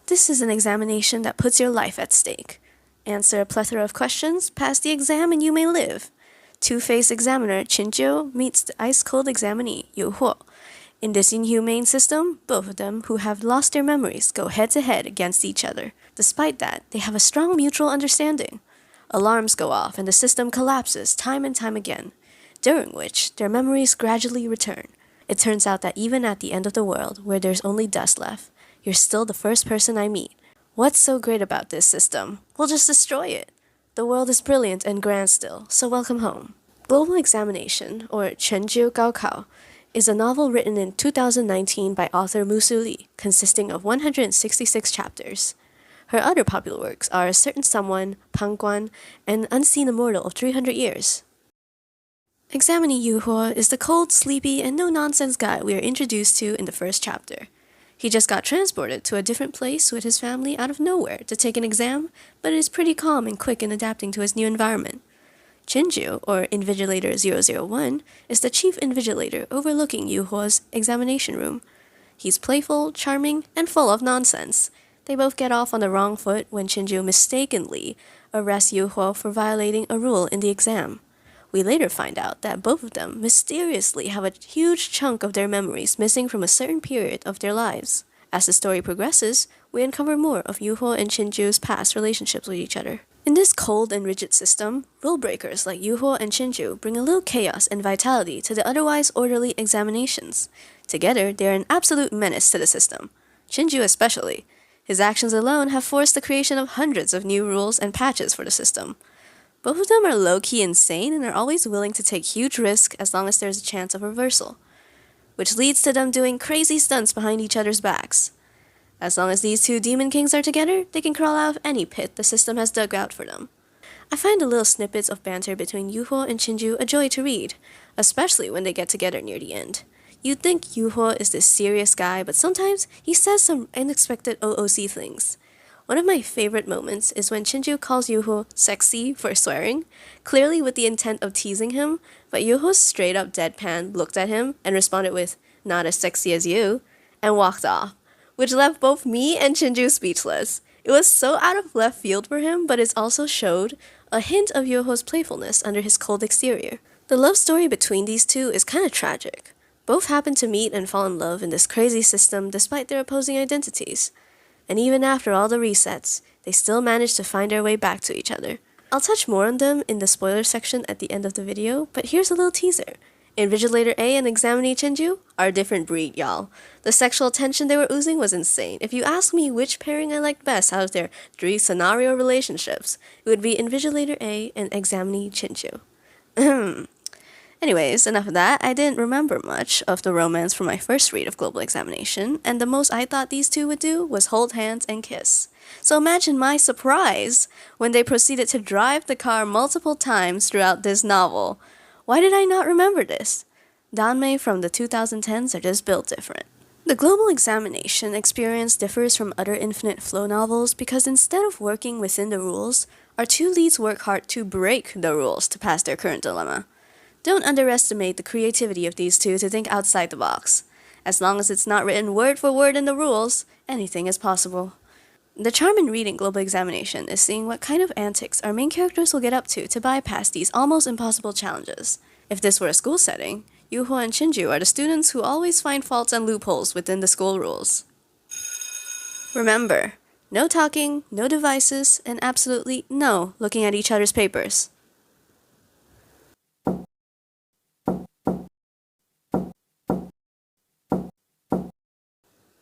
This is an examination that puts your life at stake. Answer a plethora of questions, pass the exam, and you may live. Two-faced examiner Qinjiu meets the ice-cold examinee Yu Huo. In this inhumane system, both of them who have lost their memories go head-to-head against each other. Despite that, they have a strong mutual understanding. Alarms go off and the system collapses time and time again, during which their memories gradually return. It turns out that even at the end of the world, where there's only dust left, you're still the first person I meet. What's so great about this system? We'll just destroy it. The world is brilliant and grand still, so welcome home. Global Examination, or 全球高考, is a novel written in 2019 by author Musu Li, consisting of 166 chapters. Her other popular works are A Certain Someone, Pang Guan, and Unseen Immortal of 300 Years. Examinee Yu Huo is the cold, sleepy, and no-nonsense guy we are introduced to in the first chapter. He just got transported to a different place with his family out of nowhere to take an exam, but is pretty calm and quick in adapting to his new environment. Qinju, or Invigilator 001, is the chief invigilator overlooking Yu Huo's examination room. He's playful, charming, and full of nonsense. They both get off on the wrong foot when Qinju mistakenly arrests Yu Huo for violating a rule in the exam. We later find out that both of them mysteriously have a huge chunk of their memories missing from a certain period of their lives. As the story progresses, we uncover more of Yu Huo and Qinju's past relationships with each other. In this cold and rigid system, rule breakers like Yu Huo and Qinju bring a little chaos and vitality to the otherwise orderly examinations. Together, they are an absolute menace to the system. Qinju especially. His actions alone have forced the creation of hundreds of new rules and patches for the system. Both of them are low-key insane and are always willing to take huge risks as long as there's a chance of reversal, which leads to them doing crazy stunts behind each other's backs. As long as these two demon kings are together, they can crawl out of any pit the system has dug out for them. I find the little snippets of banter between Yu Huo and Qinju a joy to read, especially when they get together near the end. You'd think Yu Huo is this serious guy, but sometimes he says some unexpected OOC things. One of my favorite moments is when Qinju calls Yu Huo sexy for swearing, clearly with the intent of teasing him, but Yu Huo straight up deadpan looked at him and responded with, "Not as sexy as you," and walked off, which left both me and Qinju speechless. It was so out of left field for him, but it also showed a hint of Yu Huo's playfulness under his cold exterior. The love story between these two is kinda tragic. Both happen to meet and fall in love in this crazy system despite their opposing identities. And even after all the resets, they still manage to find their way back to each other. I'll touch more on them in the spoiler section at the end of the video, but here's a little teaser. Invigilator A and Examinee Qinju are a different breed, y'all. The sexual tension they were oozing was insane. If you ask me which pairing I liked best out of their 3 scenario relationships, it would be Invigilator A and Examinee Qinju. Anyways, enough of that. I didn't remember much of the romance from my first read of Global Examination, and the most I thought these two would do was hold hands and kiss. So imagine my surprise when they proceeded to drive the car multiple times throughout this novel. Why did I not remember this? Danmei from the 2010s are just built different. The Global Examination experience differs from other Infinite Flow novels because instead of working within the rules, our two leads work hard to break the rules to pass their current dilemma. Don't underestimate the creativity of these two to think outside the box. As long as it's not written word for word in the rules, anything is possible. The charm in reading Global Examination is seeing what kind of antics our main characters will get up to bypass these almost impossible challenges. If this were a school setting, Yu Huo and Qinju are the students who always find faults and loopholes within the school rules. Remember, no talking, no devices, and absolutely no looking at each other's papers.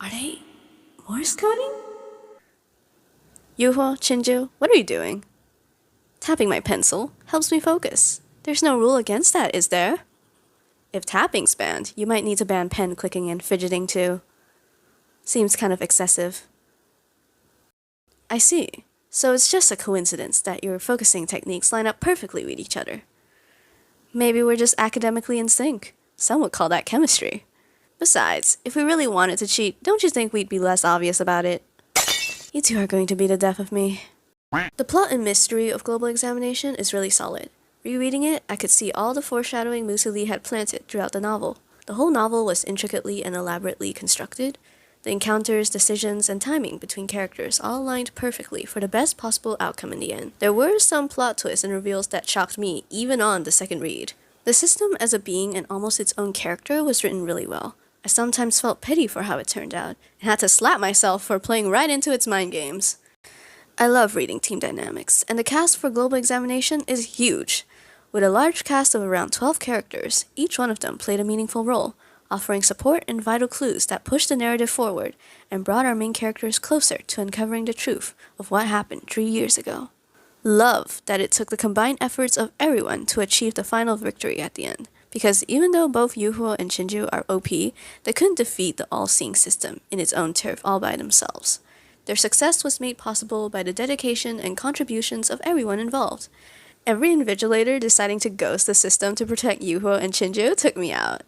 Are they Morse coding? Yu Huo, Qinju, what are you doing? Tapping my pencil helps me focus. There's no rule against that, is there? If tapping's banned, you might need to ban pen clicking and fidgeting too. Seems kind of excessive. I see. So it's just a coincidence that your focusing techniques line up perfectly with each other. Maybe we're just academically in sync. Some would call that chemistry. Besides, if we really wanted to cheat, don't you think we'd be less obvious about it? You two are going to be the death of me. The plot and mystery of Global Examination is really solid. Rereading it, I could see all the foreshadowing Musu Li had planted throughout the novel. The whole novel was intricately and elaborately constructed. The encounters, decisions, and timing between characters all aligned perfectly for the best possible outcome in the end. There were some plot twists and reveals that shocked me, even on the second read. The system as a being and almost its own character was written really well. I sometimes felt pity for how it turned out, and had to slap myself for playing right into its mind games. I love reading team dynamics, and the cast for Global Examination is huge. With a large cast of around 12 characters, each one of them played a meaningful role, offering support and vital clues that pushed the narrative forward and brought our main characters closer to uncovering the truth of what happened 3 years ago. Love that it took the combined efforts of everyone to achieve the final victory at the end, because even though both Yuho and Shinju are OP, they couldn't defeat the all-seeing system in its own turf all by themselves. Their success was made possible by the dedication and contributions of everyone involved. Every invigilator deciding to ghost the system to protect Yuho and Shinju took me out.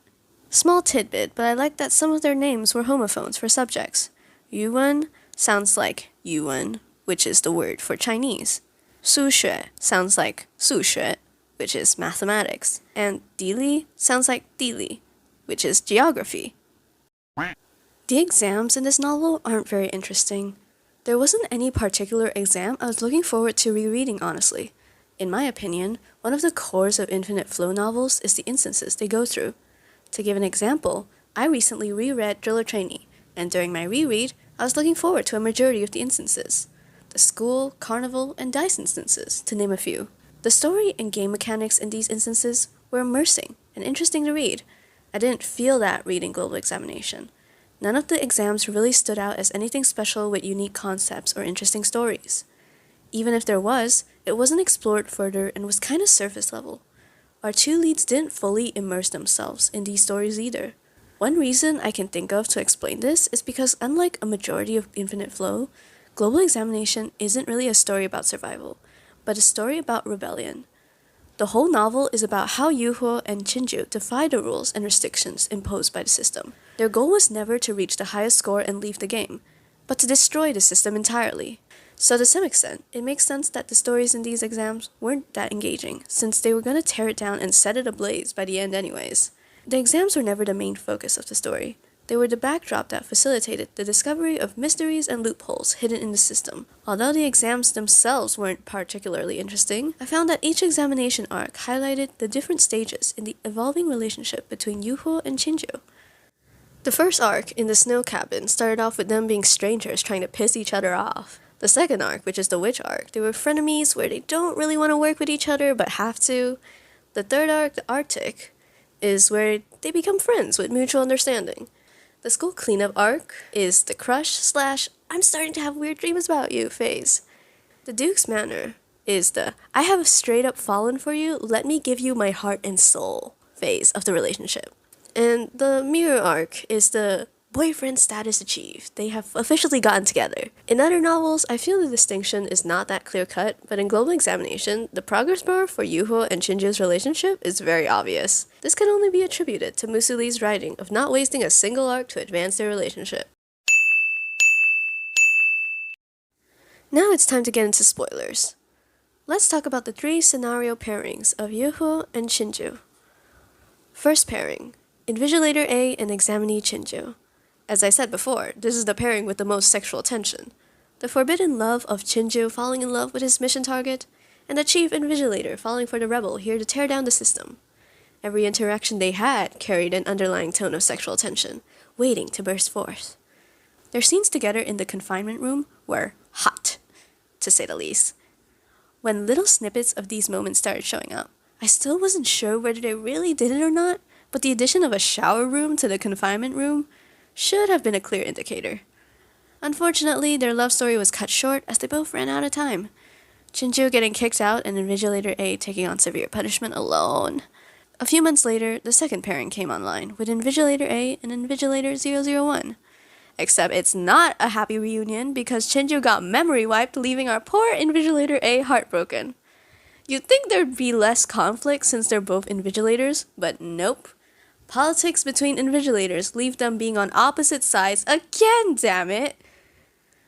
Small tidbit, but I like that some of their names were homophones for subjects. Yuwen sounds like Yuwen, which is the word for Chinese. Suzhe sounds like Suzhe, which is mathematics. And Dili sounds like Dili, which is geography. The exams in this novel aren't very interesting. There wasn't any particular exam I was looking forward to rereading, honestly. In my opinion, one of the cores of Infinite Flow novels is the instances they go through. To give an example, I recently reread Driller Trainee, and during my reread, I was looking forward to a majority of the instances. The school, carnival, and dice instances, to name a few. The story and game mechanics in these instances were immersing and interesting to read. I didn't feel that reading Global Examination. None of the exams really stood out as anything special with unique concepts or interesting stories. Even if there was, it wasn't explored further and was kinda surface level. Our two leads didn't fully immerse themselves in these stories either. One reason I can think of to explain this is because unlike a majority of Infinite Flow, Global Examination isn't really a story about survival, but a story about rebellion. The whole novel is about how Yuho and Shinju defy the rules and restrictions imposed by the system. Their goal was never to reach the highest score and leave the game, but to destroy the system entirely. So to some extent, it makes sense that the stories in these exams weren't that engaging, since they were going to tear it down and set it ablaze by the end anyways. The exams were never the main focus of the story. They were the backdrop that facilitated the discovery of mysteries and loopholes hidden in the system. Although the exams themselves weren't particularly interesting, I found that each examination arc highlighted the different stages in the evolving relationship between Yuho and Shinju. The first arc, in the snow cabin, started off with them being strangers trying to piss each other off. The second arc, which is the witch arc, they were frenemies where they don't really want to work with each other but have to. The third arc, the Arctic, is where they become friends with mutual understanding. The school cleanup arc is the crush / I'm starting to have weird dreams about you phase. The Duke's Manor is the I have straight up fallen for you, let me give you my heart and soul phase of the relationship. And the Mirror arc is the boyfriend status achieved. They have officially gotten together. In other novels, I feel the distinction is not that clear-cut, but in Global Examination, the progress bar for Yuho and Shinju's relationship is very obvious. This can only be attributed to Musuli's writing of not wasting a single arc to advance their relationship. Now it's time to get into spoilers. Let's talk about the 3 scenario pairings of Yuho and Shinju. First pairing, Invigilator A and Examinee Shinju. As I said before, this is the pairing with the most sexual tension. The forbidden love of Shinju falling in love with his mission target, and the chief invigilator falling for the rebel here to tear down the system. Every interaction they had carried an underlying tone of sexual tension, waiting to burst forth. Their scenes together in the confinement room were hot, to say the least. When little snippets of these moments started showing up, I still wasn't sure whether they really did it or not, but the addition of a shower room to the confinement room should have been a clear indicator. Unfortunately, their love story was cut short as they both ran out of time. Shinju getting kicked out and Invigilator A taking on severe punishment alone. A few months later, the second pairing came online with Invigilator A and Invigilator 001. Except it's not a happy reunion because Shinju got memory wiped, leaving our poor Invigilator A heartbroken. You'd think there'd be less conflict since they're both Invigilators, but nope. Politics between Invigilators leave them being on opposite sides again, damn it!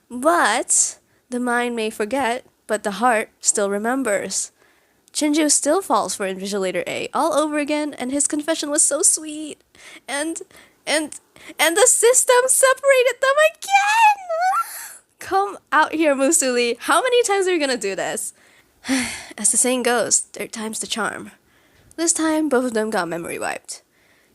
But the mind may forget, but the heart still remembers. Shinju still falls for Invigilator A all over again, and his confession was so sweet. And And the system separated them again! Come out here, Musuli. How many times are you gonna do this? As the saying goes, third time's the charm. This time, both of them got memory wiped.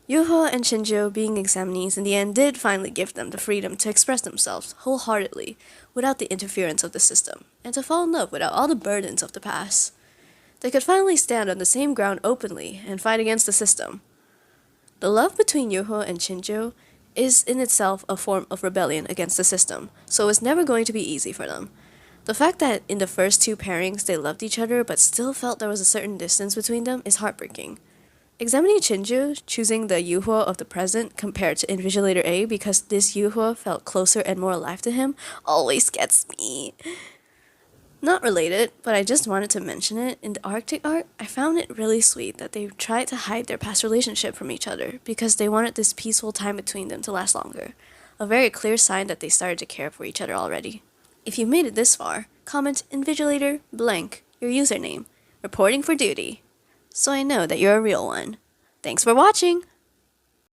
Yuho and Shinjo, being examinees in the end, did finally give them the freedom to express themselves wholeheartedly without the interference of the system, and to fall in love without all the burdens of the past. They could finally stand on the same ground openly and fight against the system. The love between Yuho and Shinjo is in itself a form of rebellion against the system, so it's never going to be easy for them. The fact that in the first two pairings they loved each other but still felt there was a certain distance between them is heartbreaking. Examining Shinjo choosing the Yuho of the present compared to Invigilator A because this Yuho felt closer and more alive to him always gets me. Not related, but I just wanted to mention it. In the Arctic art, I found it really sweet that they tried to hide their past relationship from each other because they wanted this peaceful time between them to last longer. A very clear sign that they started to care for each other already. If you made it this far, comment Invigilator blank your username, reporting for duty, so I know that you're a real one. Thanks for watching!